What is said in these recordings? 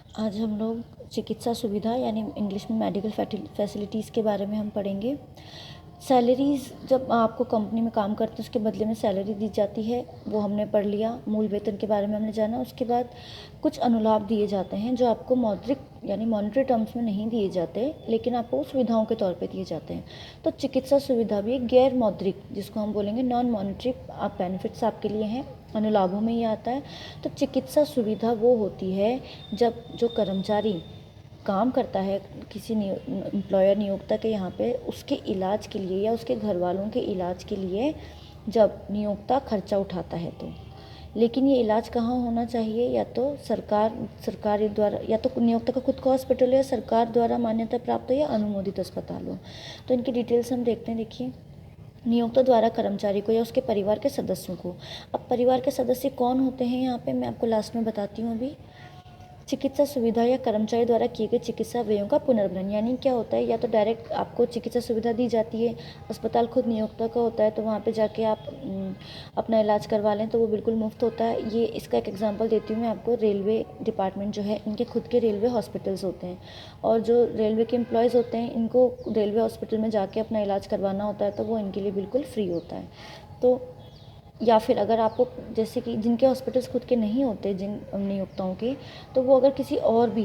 आज हम लोग चिकित्सा सुविधा यानी इंग्लिश में मेडिकल फैसिलिटीज़ के बारे में हम पढ़ेंगे। सैलरीज़ जब आपको कंपनी में काम करते हैं उसके बदले में सैलरी दी जाती है, वो हमने पढ़ लिया। मूल वेतन के बारे में हमने जाना। उसके बाद कुछ अनुलाभ दिए जाते हैं जो आपको मौद्रिक यानी मॉनेटरी टर्म्स में नहीं दिए जाते, लेकिन आपको सुविधाओं के तौर पे दिए जाते हैं। तो चिकित्सा सुविधा भी एक गैर मौद्रिक, जिसको हम बोलेंगे नॉन मॉनेटरी आप बेनिफिट्स आपके लिए हैं, अनुलाभों में ही आता है। तो चिकित्सा सुविधा वो होती है जब जो कर्मचारी काम करता है किसी एम्प्लॉयर नियोक्ता के यहाँ पे, उसके इलाज के लिए या उसके घर वालों के इलाज के लिए जब नियोक्ता खर्चा उठाता है तो। लेकिन ये इलाज कहाँ होना चाहिए? या तो सरकार द्वारा, या तो नियोक्ता का खुद का हॉस्पिटल हो, या सरकार द्वारा मान्यता प्राप्त हो, या अनुमोदित अस्पताल हो। तो इनकी डिटेल्स हम देखते हैं। देखिए, नियोक्ता द्वारा कर्मचारी को या उसके परिवार के सदस्यों को। अब परिवार के सदस्य कौन होते हैं यहाँ पे मैं आपको लास्ट में बताती हूँ। अभी चिकित्सा सुविधा या कर्मचारी द्वारा किए गए चिकित्सा व्ययों का पुनर्भरण, यानी क्या होता है? या तो डायरेक्ट आपको चिकित्सा सुविधा दी जाती है, अस्पताल खुद नियोक्ता का होता है, तो वहाँ पे जाके आप अपना इलाज करवा लें तो वो बिल्कुल मुफ्त होता है। ये इसका एक एग्जांपल देती हूँ मैं आपको। रेलवे डिपार्टमेंट जो है, इनके खुद के रेलवे हॉस्पिटल्स होते हैं, और जो रेलवे के एम्प्लॉयज़ होते हैं इनको रेलवे हॉस्पिटल में जाके अपना इलाज करवाना होता है, तो वो इनके लिए बिल्कुल फ्री होता है। तो या फिर अगर आपको, जैसे कि जिनके हॉस्पिटल्स खुद के नहीं होते जिन नियोक्ताओं के, तो वो अगर किसी और भी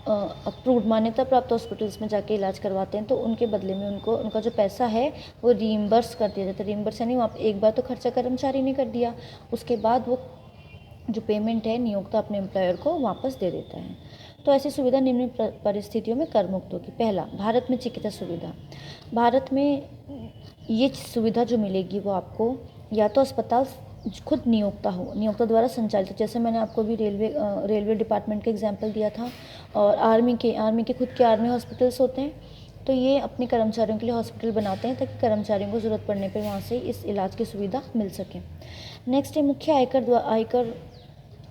अप्रूव्ड मान्यता प्राप्त हॉस्पिटल्स में जाके इलाज करवाते हैं तो उनके बदले में उनको उनका जो पैसा है वो रीइम्बर्स कर दिया जाता है। रीइम्बर्स यानी वहाँ एक बार तो खर्चा कर्मचारी ने कर दिया, उसके बाद वो जो पेमेंट है नियोक्ता अपने एम्प्लॉयर को वापस दे देता है। तो ऐसी सुविधा निम्न परिस्थितियों में कर मुक्त होगी। पहला, भारत में चिकित्सा सुविधा। भारत में ये सुविधा जो मिलेगी वो आपको या तो अस्पताल खुद नियोक्ता हो, नियोक्ता द्वारा संचालित, जैसे मैंने आपको भी रेलवे डिपार्टमेंट का एग्जांपल दिया था, और आर्मी के खुद के आर्मी हॉस्पिटल्स होते हैं, तो ये अपने कर्मचारियों के लिए हॉस्पिटल बनाते हैं ताकि कर्मचारियों को ज़रूरत पड़ने पर वहाँ से इस इलाज की सुविधा मिल सके। नेक्स्ट है मुख्य आयकर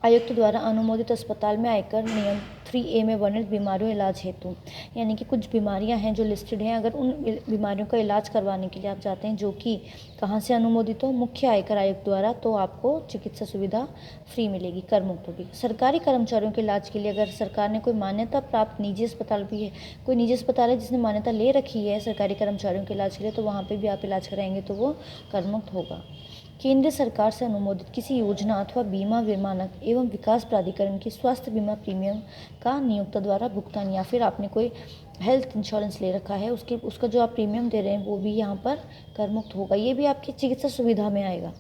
आयुक्त द्वारा अनुमोदित अस्पताल में आयकर नियम 3A में वर्णित बीमारियों इलाज हेतु, यानी कि कुछ बीमारियां हैं जो लिस्टेड हैं, अगर उन बीमारियों का इलाज करवाने के लिए आप जाते हैं जो कि कहाँ से अनुमोदित हो, मुख्य आयकर आयुक्त द्वारा, तो आपको चिकित्सा सुविधा फ्री मिलेगी, कर मुक्त होगी। सरकारी कर्मचारियों के इलाज के लिए अगर सरकार ने कोई मान्यता प्राप्त निजी अस्पताल भी है, कोई निजी अस्पताल है जिसने मान्यता ले रखी है सरकारी कर्मचारियों के इलाज के लिए, तो वहाँ पर भी आप इलाज कराएंगे तो वो कर मुक्त होगा। केंद्र सरकार से अनुमोदित किसी योजना अथवा बीमा विमानक एवं विकास प्राधिकरण की स्वास्थ्य बीमा प्रीमियम का नियोक्ता द्वारा भुगतान, या फिर आपने कोई हेल्थ इंश्योरेंस ले रखा है उसका जो आप प्रीमियम दे रहे हैं वो भी यहाँ पर कर मुक्त होगा। ये भी आपकी चिकित्सा सुविधा में आएगा।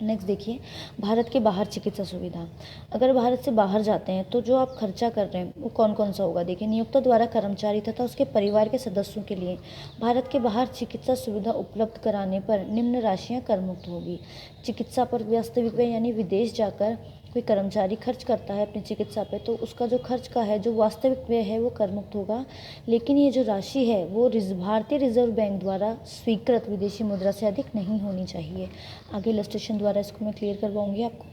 नेक्स्ट देखिए, भारत के बाहर चिकित्सा सुविधा। अगर भारत से बाहर जाते हैं तो जो आप खर्चा कर रहे हैं वो कौन कौन सा होगा? देखिए, नियोक्ता द्वारा कर्मचारी तथा उसके परिवार के सदस्यों के लिए भारत के बाहर चिकित्सा सुविधा उपलब्ध कराने पर निम्न राशियां कर मुक्त होगी। चिकित्सा पर वास्तविक व्यय, यानी विदेश जाकर कोई कर्मचारी खर्च करता है अपनी चिकित्सा पे, तो उसका जो खर्च का है जो वास्तविक व्यय है वो कर मुक्त होगा। लेकिन ये जो राशि है वो भारतीय रिजर्व बैंक द्वारा स्वीकृत विदेशी मुद्रा से अधिक नहीं होनी चाहिए। आगे इलस्ट्रेशन द्वारा इसको मैं क्लियर करवाऊंगी आपको।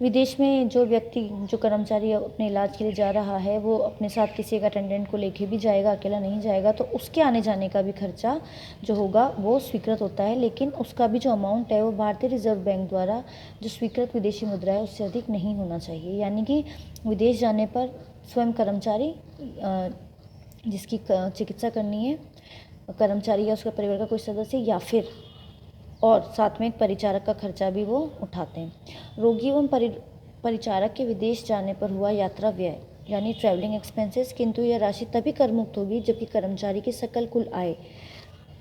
विदेश में जो व्यक्ति, जो कर्मचारी अपने इलाज के लिए जा रहा है, वो अपने साथ किसी एक अटेंडेंट को लेके भी जाएगा, अकेला नहीं जाएगा, तो उसके आने जाने का भी खर्चा जो होगा वो स्वीकृत होता है, लेकिन उसका भी जो अमाउंट है वो भारतीय रिजर्व बैंक द्वारा जो स्वीकृत विदेशी मुद्रा है उससे अधिक नहीं होना चाहिए। यानी कि विदेश जाने पर स्वयं कर्मचारी जिसकी चिकित्सा करनी है, कर्मचारी या उसका परिवार का कोई सदस्य, या फिर और साथ में एक परिचारक का खर्चा भी वो उठाते हैं। रोगी एवं परिचारक के विदेश जाने पर हुआ यात्रा व्यय यानी ट्रैवलिंग एक्सपेंसेस, किंतु यह राशि तभी कर मुक्त होगी जबकि कर्मचारी की सकल कुल आय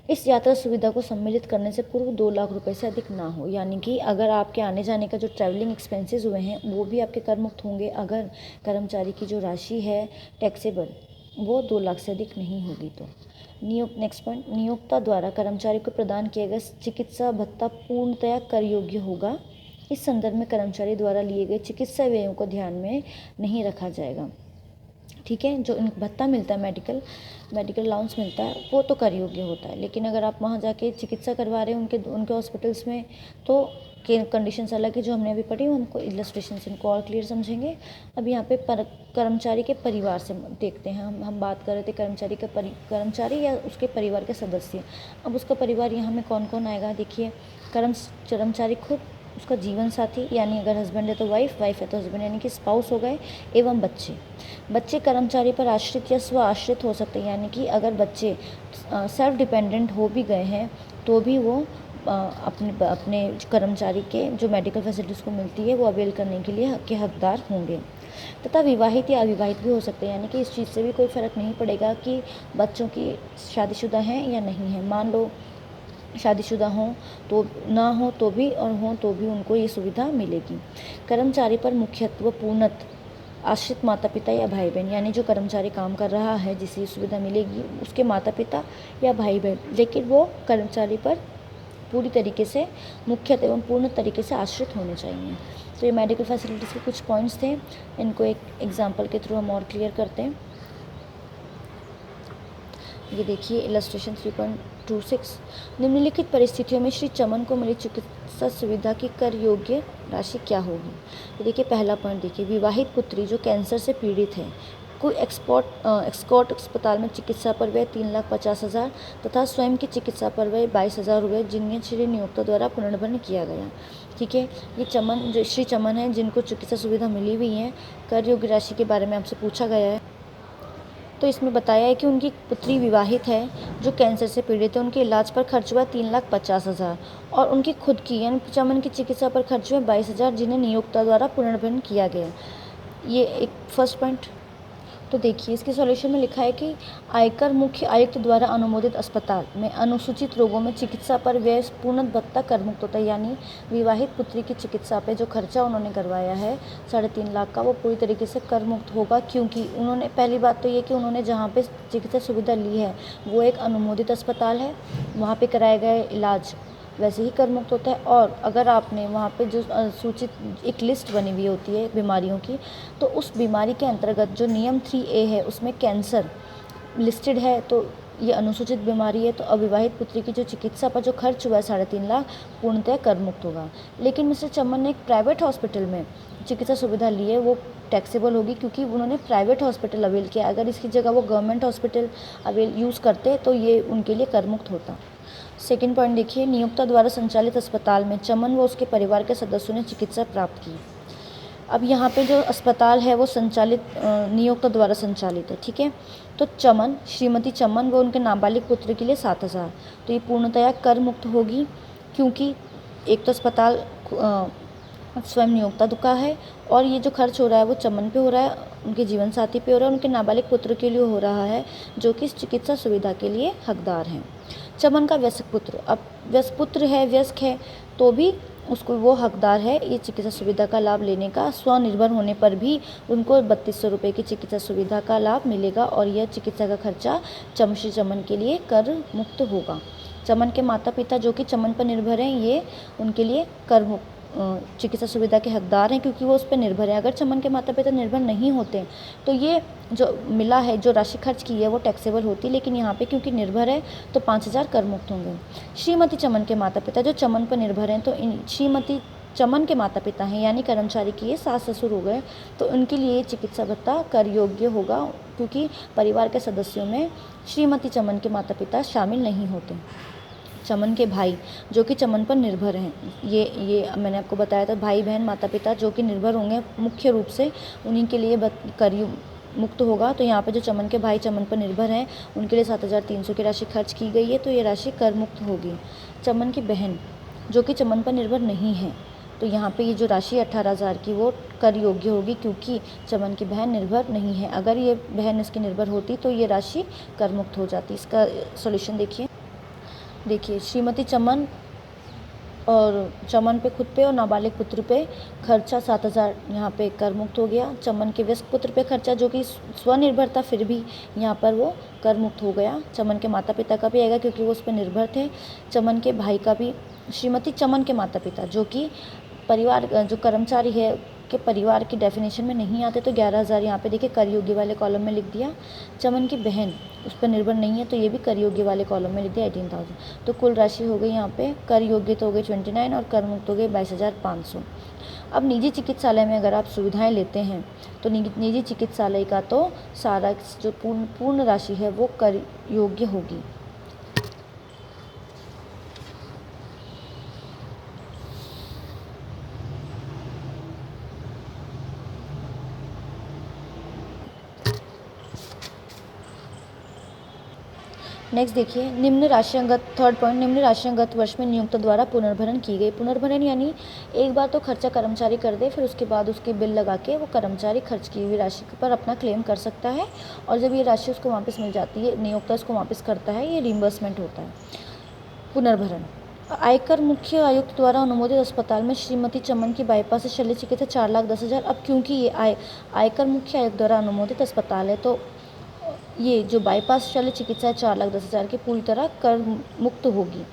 इस यात्रा सुविधा को सम्मिलित करने से पूर्व 2 लाख रुपए से अधिक ना हो। यानी कि अगर आपके आने जाने का जो ट्रैवलिंग एक्सपेंसेस हुए हैं वो भी आपके कर मुक्त होंगे अगर कर्मचारी की जो राशि है टैक्सेबल वो 2 लाख से अधिक नहीं होगी। तो नेक्स्ट पॉइंट, नियोक्ता द्वारा कर्मचारी को प्रदान किया गया चिकित्सा भत्ता पूर्णतया कर योग्य होगा। इस संदर्भ में कर्मचारी द्वारा लिए गए चिकित्सा व्ययों को ध्यान में नहीं रखा जाएगा। ठीक है, जो भत्ता मिलता है, मेडिकल अलाउंस मिलता है, वो तो कर योग्य होता है, लेकिन अगर आप वहाँ जाके चिकित्सा करवा रहे हैं उनके हॉस्पिटल्स में, तो कंडीशंस अलग है जो हमने अभी पढ़ी, हमको इलस्ट्रेशन से इनको और क्लियर समझेंगे। अब यहाँ पे कर्मचारी के परिवार से देखते हैं। हम बात कर रहे थे कर्मचारी या उसके परिवार के सदस्य। अब उसका परिवार यहाँ में कौन कौन आएगा? देखिए, कर्मचारी खुद उसका जीवन साथी यानी अगर हस्बैंड है तो वाइफ, वाइफ है तो हस्बैंड यानी कि स्पाउस हो गए, एवं बच्चे। बच्चे कर्मचारी पर आश्रित या स्व आश्रित हो सकते हैं, यानी कि अगर बच्चे सेल्फ डिपेंडेंट हो भी गए हैं तो भी वो अपने कर्मचारी के जो मेडिकल फैसिलिटीज़ को मिलती है वो अवेल करने के लिए के हकदार होंगे। तथा विवाहित या अविवाहित भी हो सकते हैं, यानी कि इस चीज़ से भी कोई फ़र्क नहीं पड़ेगा कि बच्चों की शादीशुदा हैं या नहीं है। मान लो शादीशुदा हों तो ना हो तो भी और हों तो भी उनको ये सुविधा मिलेगी। कर्मचारी पर मुख्यत्व पूर्णतः आश्रित माता पिता या भाई बहन, यानी जो कर्मचारी काम कर रहा है जिसे सुविधा मिलेगी उसके माता पिता या भाई बहन, लेकिन वो कर्मचारी पर पूरी तरीके से मुख्यतः एवं पूर्ण तरीके से आश्रित होने चाहिए। तो ये मेडिकल फैसिलिटीज़ के कुछ पॉइंट्स थे, इनको एक एग्जांपल के थ्रू हम और क्लियर करते हैं। ये देखिए इलस्ट्रेशन 3.26। निम्नलिखित परिस्थितियों में श्री चमन को मिली चिकित्सा सुविधा की कर योग्य राशि क्या होगी। तो देखिए पहला पॉइंट देखिए, विवाहित पुत्री जो कैंसर से पीड़ित है, कोई एक्सकॉट अस्पताल में चिकित्सा पर व्यय 3,50,000 तथा स्वयं की चिकित्सा पर व्यय 22,000 रुपये जिन्हें श्री नियोक्ता द्वारा पुनर्भरण किया गया। ठीक है, ये चमन जो श्री चमन है जिनको चिकित्सा सुविधा मिली हुई है, कर योग्य राशि के बारे में आपसे पूछा गया है। तो इसमें बताया है कि उनकी पुत्री विवाहित है जो कैंसर से पीड़ित है, उनके इलाज पर खर्च हुआ 3,50,000 और उनकी खुद की यानी चमन की चिकित्सा पर खर्च हुए 22,000 जिन्हें नियोक्ता द्वारा पुनर्भरण किया गया। ये एक फर्स्ट पॉइंट। तो देखिए इसके सॉल्यूशन में लिखा है कि आयकर मुख्य आयुक्त द्वारा अनुमोदित अस्पताल में अनुसूचित रोगों में चिकित्सा पर व्यय पूर्णतः कर मुक्त होता है, यानी विवाहित पुत्री की चिकित्सा पे जो खर्चा उन्होंने करवाया है 3.5 लाख का, वो पूरी तरीके से कर मुक्त होगा, क्योंकि उन्होंने पहली बात तो ये कि उन्होंने जहाँ पे चिकित्सा सुविधा ली है वो एक अनुमोदित अस्पताल है, वहाँ पर कराया गया इलाज वैसे ही कर मुक्त होता है। और अगर आपने वहाँ पे जो सूचित एक लिस्ट बनी हुई होती है बीमारियों की, तो उस बीमारी के अंतर्गत जो नियम 3A है उसमें कैंसर लिस्टेड है, तो ये अनुसूचित बीमारी है, तो अविवाहित पुत्री की जो चिकित्सा पर जो खर्च हुआ है 3.5 लाख पूर्णतः कर मुक्त होगा। लेकिन मिस्टर चमन ने एक प्राइवेट हॉस्पिटल में चिकित्सा सुविधा ली है, वो टैक्सेबल होगी क्योंकि उन्होंने प्राइवेट हॉस्पिटल अवेल किया। अगर इसकी जगह वो गवर्नमेंट हॉस्पिटल अवेल यूज़ करते तो ये उनके लिए कर मुक्त होता। सेकेंड पॉइंट देखिए, नियोक्ता द्वारा संचालित अस्पताल में चमन व उसके परिवार के सदस्यों ने चिकित्सा प्राप्त की। अब यहाँ पे जो अस्पताल है वो संचालित नियोक्ता द्वारा संचालित है। ठीक है, तो चमन, श्रीमती चमन व उनके नाबालिग पुत्र के लिए 7,000, तो ये पूर्णतया कर मुक्त होगी, क्योंकि एक तो अस्पताल स्वयं नियोक्ता का है और ये जो खर्च हो रहा है वो चमन पे हो रहा है, उनके जीवन साथी पे हो रहा है, उनके नाबालिग पुत्र के लिए हो रहा है जो कि इस चिकित्सा सुविधा के लिए हकदार हैं। चमन का वयस्क पुत्र, अब वयस्क पुत्र है, वयस्क है तो भी उसको वो हकदार है ये चिकित्सा सुविधा का लाभ लेने का। स्वनिर्भर होने पर भी उनको 3,200 रुपये की चिकित्सा सुविधा का लाभ मिलेगा और यह चिकित्सा का खर्चा श्री चमन के लिए कर मुक्त होगा। चमन के माता पिता जो कि चमन पर निर्भर हैं, ये उनके लिए कर मुक्त चिकित्सा सुविधा के हकदार हैं क्योंकि वो उस पर निर्भर है। अगर चमन के माता पिता निर्भर नहीं होते तो ये जो मिला है, जो राशि खर्च की है वो टैक्सेबल होती, लेकिन यहाँ पे क्योंकि निर्भर है तो 5,000 कर मुक्त होंगे। श्रीमती चमन के माता पिता जो चमन पर निर्भर हैं, तो श्रीमती चमन के माता पिता हैं यानी कर्मचारी की ये सास ससुर हो गए, तो उनके लिए चिकित्सा भत्ता कर योग्य होगा क्योंकि परिवार के सदस्यों में श्रीमती चमन के माता पिता शामिल नहीं होते। चमन के भाई जो कि चमन पर निर्भर हैं, ये मैंने आपको बताया था, भाई बहन माता पिता जो कि निर्भर होंगे मुख्य रूप से, उन्हीं के लिए कर मुक्त होगा। तो यहाँ पे जो चमन के भाई चमन पर निर्भर हैं उनके लिए 7,300 की राशि खर्च की गई है, तो ये राशि कर मुक्त होगी। चमन की बहन जो कि चमन पर निर्भर नहीं है, तो यहाँ पे ये जो राशि 18,000 की वो कर योग्य होगी क्योंकि चमन की बहन निर्भर नहीं है। अगर ये बहन इसकी निर्भर होती तो ये राशि कर मुक्त हो जाती। इसका सॉल्यूशन देखिए श्रीमती चमन और चमन पे खुद पे और नाबालिग पुत्र पे खर्चा 7,000 यहाँ पे कर मुक्त हो गया। चमन के वयस्क पुत्र पे खर्चा जो कि स्वनिर्भर था फिर भी यहाँ पर वो कर मुक्त हो गया। चमन के माता पिता का भी आएगा क्योंकि वो उस पर निर्भर थे। चमन के भाई का भी, श्रीमती चमन के माता पिता जो कि परिवार जो कर्मचारी है के परिवार की डेफिनेशन में नहीं आते, तो 11,000 यहाँ पे देखिए कर योग्य वाले कॉलम में लिख दिया। चमन की बहन उस पर निर्भर नहीं है तो ये भी कर योग्य वाले कॉलम में लिख दिया 18,000। तो कुल राशि हो गई यहाँ पे कर योग्य तो हो गई 29 और कर मुक्त हो गए 22,500। अब निजी चिकित्सालय में अगर आप सुविधाएं लेते हैं तो निजी चिकित्सालय का तो सारा जो पूर्ण राशि है वो कर योग्य होगी। नेक्स्ट देखिए, निम्न राशिअंगत, थर्ड पॉइंट, निम्न राशिअंगत वर्ष में नियोक्ता द्वारा पुनर्भरण की गई। पुनर्भरण यानी एक बार तो खर्चा कर्मचारी कर दे, फिर उसके बाद उसकी बिल लगा के वो कर्मचारी खर्च की हुई राशि पर अपना क्लेम कर सकता है, और जब ये राशि उसको वापस मिल जाती है, नियोक्ता उसको वापस करता है, ये रिम्बर्समेंट होता है। पुनर्भरण, आयकर मुख्य आयुक्त द्वारा अनुमोदित अस्पताल में श्रीमती चमन की बाईपास से शल्य चिकित्सा 4,10,000। अब क्योंकि ये आयकर मुख्य आयुक्त द्वारा अनुमोदित अस्पताल है, तो ये जो बाईपास शल्य चिकित्सा है 4,10,000 की पूरी तरह कर मुक्त होगी।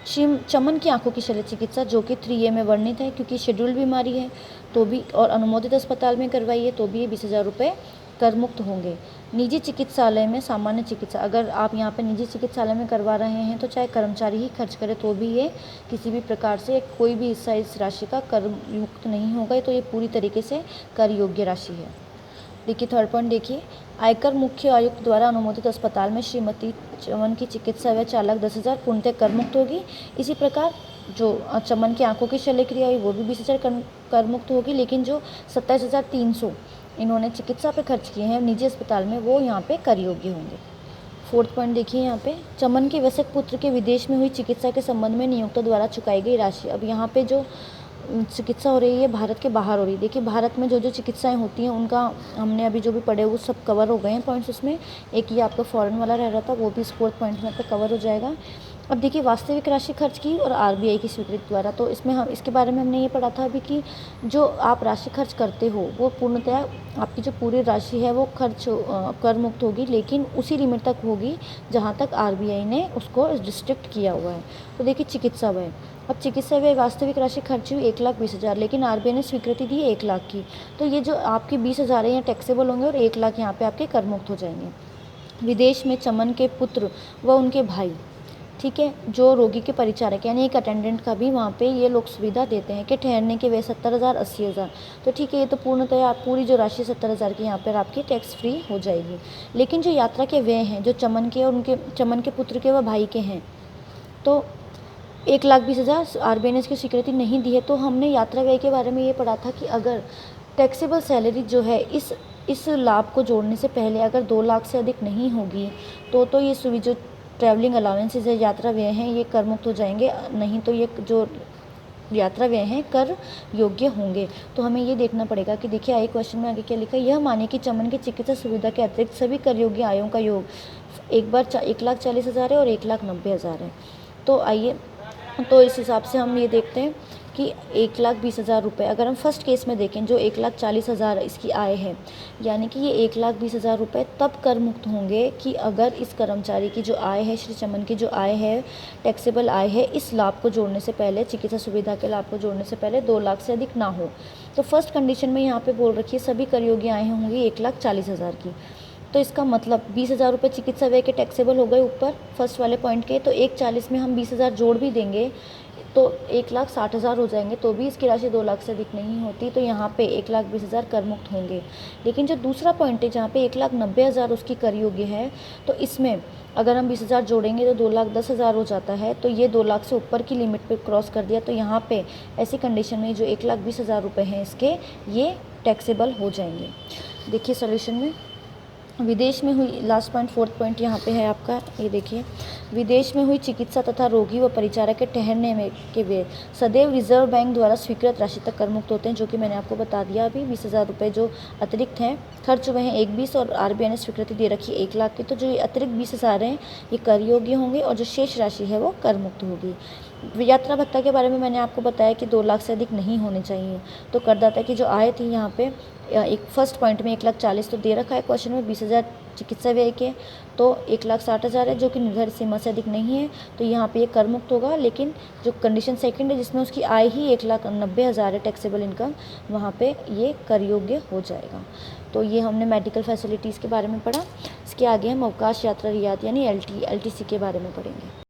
श्री चमन की आंखों की शल्य चिकित्सा जो कि 3A में वर्णित है, क्योंकि शेड्यूल्ड बीमारी है तो भी, और अनुमोदित अस्पताल में करवाई है तो भी ये 20,000 रुपये कर मुक्त होंगे। निजी चिकित्सालय में सामान्य चिकित्सा, अगर आप यहाँ पे निजी चिकित्सालय में करवा रहे हैं तो चाहे कर्मचारी ही खर्च करे तो भी ये किसी भी प्रकार से कोई भी हिस्सा इस राशि का कर मुक्त नहीं होगा, तो ये पूरी तरीके से कर योग्य राशि है। देखिए थर्ड पॉइंट देखिए, आयकर मुख्य आयुक्त द्वारा अनुमोदित अस्पताल में श्रीमती चमन की चिकित्सा व्यय 4,10,000 पूर्णतः कर मुक्त होगी। इसी प्रकार जो चमन की आंखों की शल्य क्रिया हुई वो भी 20,000 कर मुक्त होगी, लेकिन जो 27,300 इन्होंने चिकित्सा पे खर्च किए हैं निजी अस्पताल में, वो यहाँ पे कर योग्य होंगे। फोर्थ पॉइंट देखिए यहाँ पे, चमन के वयस्क पुत्र के विदेश में हुई चिकित्सा के संबंध में नियोक्ता द्वारा चुकाई गई राशि। अब यहाँ पे जो चिकित्सा हो रही है भारत के बाहर हो रही है। देखिए भारत में जो जो चिकित्साएं होती हैं उनका हमने अभी जो भी पढ़े वो सब कवर हो गए हैं पॉइंट्स उसमें। एक ये आपका फॉरेन वाला रह रहा था, वो भी इस फोर्थ पॉइंट में आपका कवर हो जाएगा। अब देखिए वास्तविक राशि खर्च की और आरबीआई की स्वीकृति द्वारा, तो इसमें हम इसके बारे में हमने ये पढ़ा था अभी कि जो आप राशि खर्च करते हो वो पूर्णतः आपकी जो पूरी राशि है वो खर्च कर मुक्त होगी, लेकिन उसी लिमिट तक होगी जहाँ तक आरबीआई ने उसको रिस्ट्रिक्ट किया हुआ है। तो देखिए चिकित्सा व्यय, अब चिकित्सा व्यय वास्तविक राशि खर्च हुई 1,20,000, लेकिन आरबीआई ने स्वीकृति दी 1,00,000 की, तो ये जो आपकी 20,000 है ये टैक्सेबल होंगे और 1,00,000 यहाँ पे आपके कर मुक्त हो जाएंगे। विदेश में चमन के पुत्र व उनके भाई, ठीक है, जो रोगी के परिचारक यानी एक अटेंडेंट का भी वहाँ पे ये लोग सुविधा देते हैं कि ठहरने के व्यय 70,000, 80,000। तो ठीक है, ये तो पूर्णतः आप पूरी जो राशि 70,000 की यहाँ पर आपकी टैक्स फ्री हो जाएगी। लेकिन जो यात्रा के व्यय हैं जो चमन के और उनके चमन के पुत्र के व भाई के हैं, तो 1,20,000 आरबीआई ने इसकी स्वीकृति नहीं दी है। तो हमने यात्रा व्यय के बारे में ये पढ़ा था कि अगर टैक्सेबल सैलरी जो है इस लाभ को जोड़ने से पहले अगर 2 लाख से अधिक नहीं होगी तो ये जो ट्रैवलिंग अलाउंसेज है, यात्रा व्यय हैं, ये कर मुक्त हो जाएंगे, नहीं तो ये जो यात्रा व्यय हैं कर योग्य होंगे। तो हमें ये देखना पड़ेगा कि देखिए आए क्वेश्चन में आगे क्या लिखा है, यह माने कि चमन की चिकित्सा सुविधा के अतिरिक्त सभी कर योग्य आयों का योग एक बार 1,40,000 है और 1,90,000 है। तो आइए, तो इस हिसाब से हम ये देखते हैं कि 1,20,000 रुपये अगर हम फर्स्ट केस में देखें जो 1,40,000 इसकी आय है, यानी कि ये 1,20,000 रुपये तब कर मुक्त होंगे कि अगर इस कर्मचारी की जो आय है, श्री चमन की जो आय है, टैक्सेबल आय है, इस लाभ को जोड़ने से पहले, चिकित्सा सुविधा के लाभ को जोड़ने से पहले 2 लाख से अधिक ना हो। तो फर्स्ट कंडीशन में यहाँ पे बोल रखी है सभी कर योग्य आय होंगी 1,40,000 की। तो इसका मतलब 20,000 रुपये चिकित्सा व्यय के टैक्सेबल हो गए ऊपर फर्स्ट वाले पॉइंट के, तो 1,40,000 में हम 20,000 जोड़ भी देंगे तो 1,60,000 हो जाएंगे, तो भी इसकी राशि 2 लाख से अधिक नहीं होती, तो यहाँ पे 1,20,000 कर मुक्त होंगे। लेकिन जो दूसरा पॉइंट है जहाँ पे 1,90,000 उसकी कर योग्य है, तो इसमें अगर हम 20,000 जोड़ेंगे तो 2,10,000 हो जाता है, तो ये 2 लाख से ऊपर की लिमिट पे क्रॉस कर दिया, तो यहाँ पे ऐसी कंडीशन में जो 1,20,000 रुपये हैं इसके, ये टैक्सेबल हो जाएंगे। देखिए सोल्यूशन में, विदेश में हुई, लास्ट पॉइंट फोर्थ पॉइंट यहाँ पे है आपका, ये देखिए, विदेश में हुई चिकित्सा तथा रोगी व परिचारक के ठहरने में के व्यय सदैव रिजर्व बैंक द्वारा स्वीकृत राशि तक कर मुक्त होते हैं, जो कि मैंने आपको बता दिया अभी। 20,000 रुपये जो अतिरिक्त हैं खर्च हुए हैं 1,20 और आरबीआई ने स्वीकृति दे रखी है 1,00,000 की, तो जो ये अतिरिक्त 20,000 हैं ये कर योग्य होंगे और जो शेष राशि है वो कर मुक्त होगी। यात्रा भत्ता के बारे में मैंने आपको बताया कि 2 लाख से अधिक नहीं होने चाहिए। तो करदाता की जो आय थी यहाँ पे एक फर्स्ट पॉइंट में 1,40,000 तो दे रखा है क्वेश्चन में, 20,000 चिकित्सा व्यय के, तो 1,60,000 है जो कि निर्धारित सीमा से अधिक नहीं है, तो यहाँ पे ये कर मुक्त होगा। लेकिन जो कंडीशन सेकंड है जिसमें उसकी आय ही 1,90,000 है टैक्सेबल इनकम, वहाँ पे ये कर योग्य हो जाएगा। तो ये हमने मेडिकल फैसिलिटीज़ के बारे में पढ़ा। इसके आगे हम अवकाश यात्रा रियायत यानी LTC के बारे में पढ़ेंगे।